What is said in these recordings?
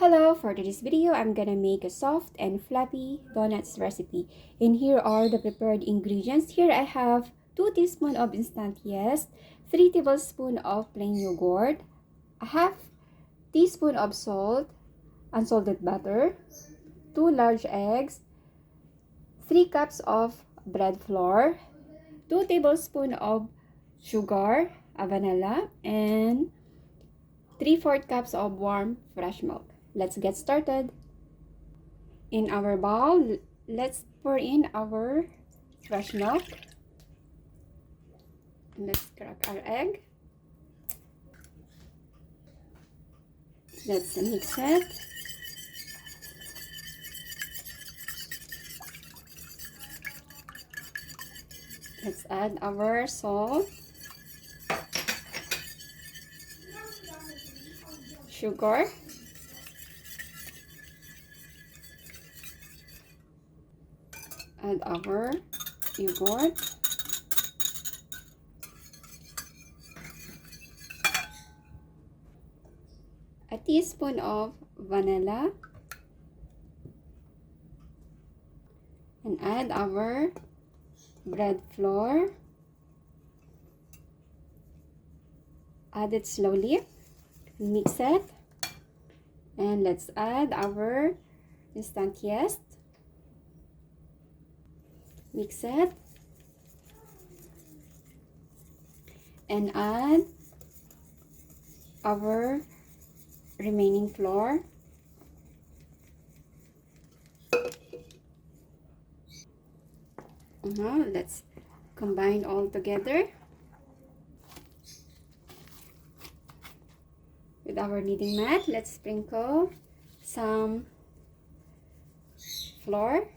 Hello, for today's video, I'm gonna make a soft and fluffy donuts recipe. And here are the prepared ingredients. Here I have 2 teaspoons of instant yeast, 3 tablespoons of plain yogurt, a half teaspoon of salt, unsalted butter, 2 large eggs, 3 cups of bread flour, 2 tablespoons of sugar, vanilla, and 3/4 cups of warm fresh milk. Let's get started. In our bowl, let's pour in our fresh milk. Let's crack our egg. Let's mix it. Let's add our salt, sugar, add our yogurt, a teaspoon of vanilla, and add our bread flour. Add it slowly, mix it, and let's add our instant yeast. Mix it and add our remaining flour. Now let's combine all together with our kneading mat. Let's sprinkle some flour.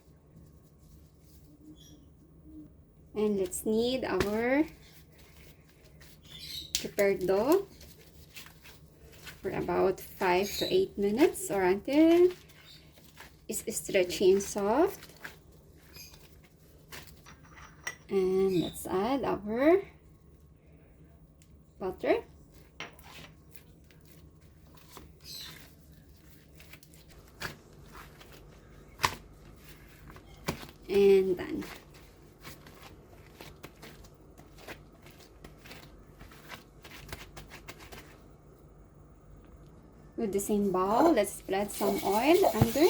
And let's knead our prepared dough for about 5 to 8 minutes or until it's stretchy and soft. And let's add our butter. And done. With the same bowl, let's spread some oil under.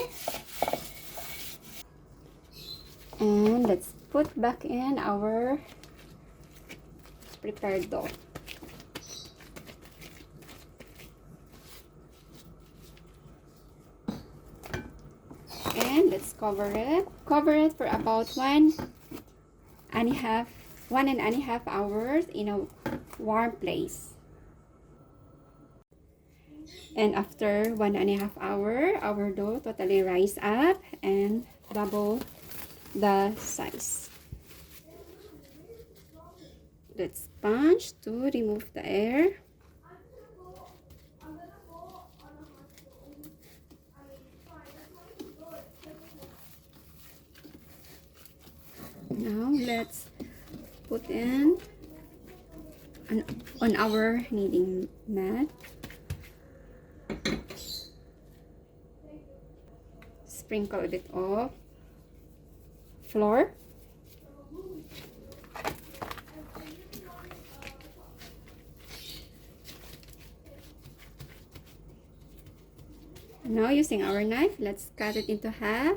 And let's put back in our prepared dough. And let's cover it. Cover it for about 1.5 hours in a warm place. And after 1.5 hours, our dough totally rise up and double the size. Let's punch to remove the air. Now let's put in on our kneading mat. Sprinkle a bit of flour. Now using our knife, let's cut it into half.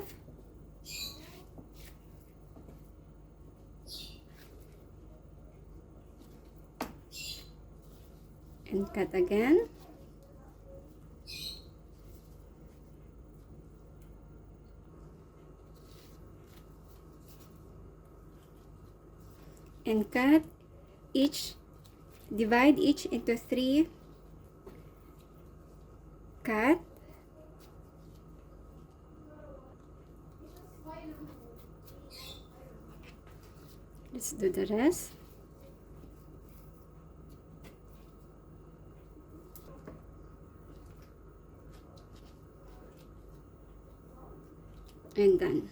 And cut again. And divide each into 3 cut. Let's do the rest. And done.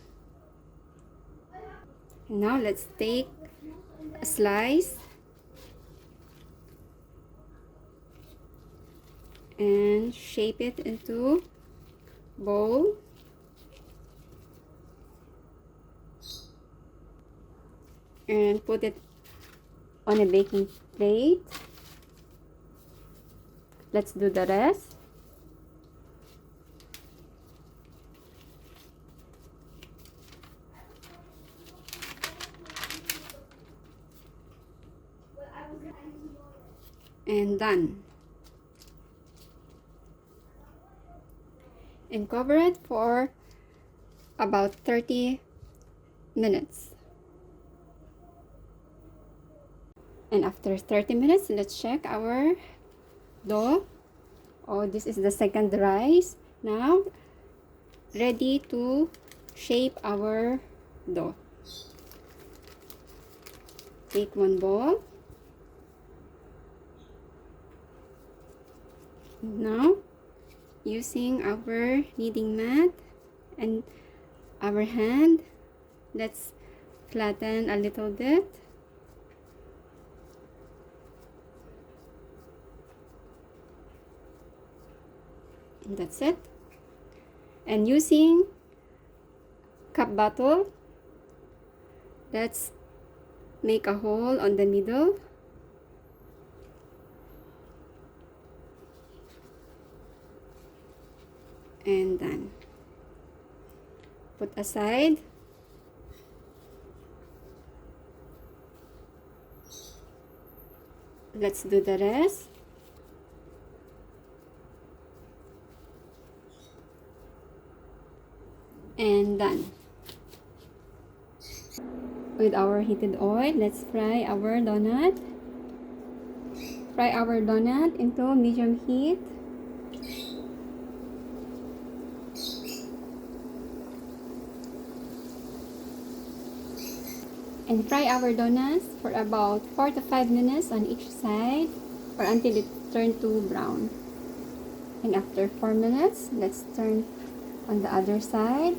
Now let's take a slice and shape it into bowl. And put it on a baking plate. Let's do the rest. And done. And cover it for about 30 minutes. And after 30 minutes, let's check our dough. Oh, this is the second rise. Now, ready to shape our dough. Take one ball. Now, using our kneading mat and our hand, let's flatten a little bit. And that's it. And using cup bottle, let's make a hole on the middle. And done. Put aside. Let's do the rest. And done. With our heated oil, let's fry our donut. Fry our donut into medium heat. And fry our donuts for about 4 to 5 minutes on each side or until it turns to brown. And after 4 minutes, let's turn on the other side.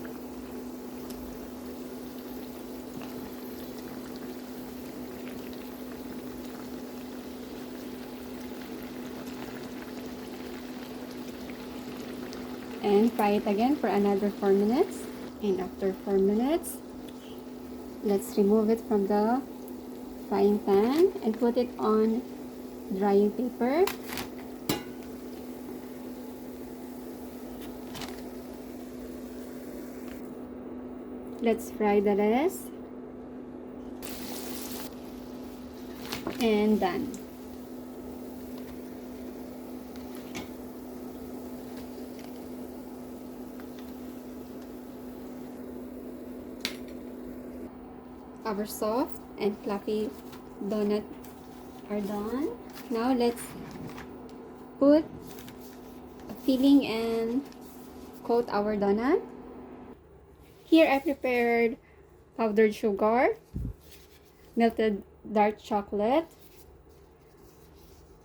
And fry it again for another 4 minutes. And after 4 minutes, let's remove it from the frying pan and put it on drying paper. Let's fry the rest. And done. Our soft and fluffy donut are done. Now let's put a filling and coat our donut. Here I prepared powdered sugar, melted dark chocolate,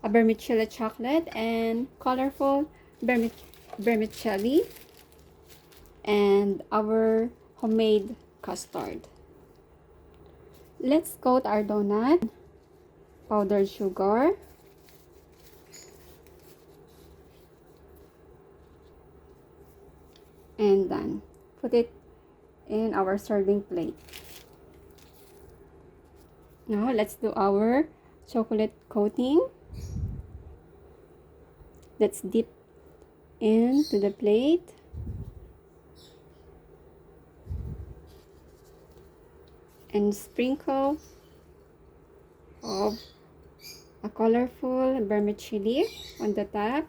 a vermicelli chocolate, and colorful vermicelli, and our homemade custard. Let's coat our donut. Powdered sugar. And done. Put it in our serving plate. Now let's do our chocolate coating. Let's dip into the plate. And sprinkle of a colorful vermicelli on the top.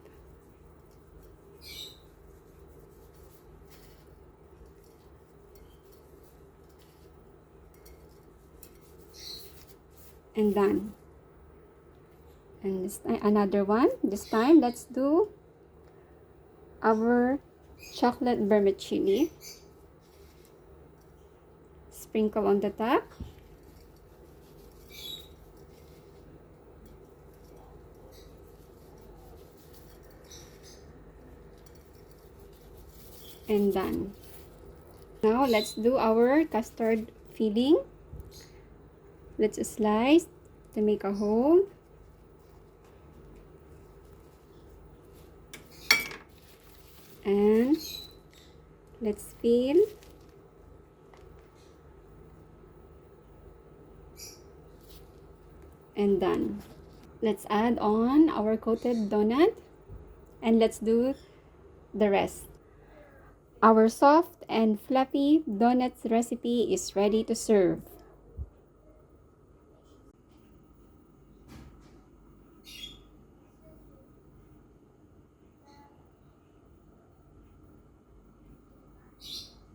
And done. And this time, another one. This time, let's do our chocolate vermicelli. Sprinkle on the top. And done. Now let's do our custard filling. Let's slice to make a hole. And Let's fill. And done. Let's add on our coated donut and let's do the rest. Our soft and fluffy donuts recipe is ready to serve.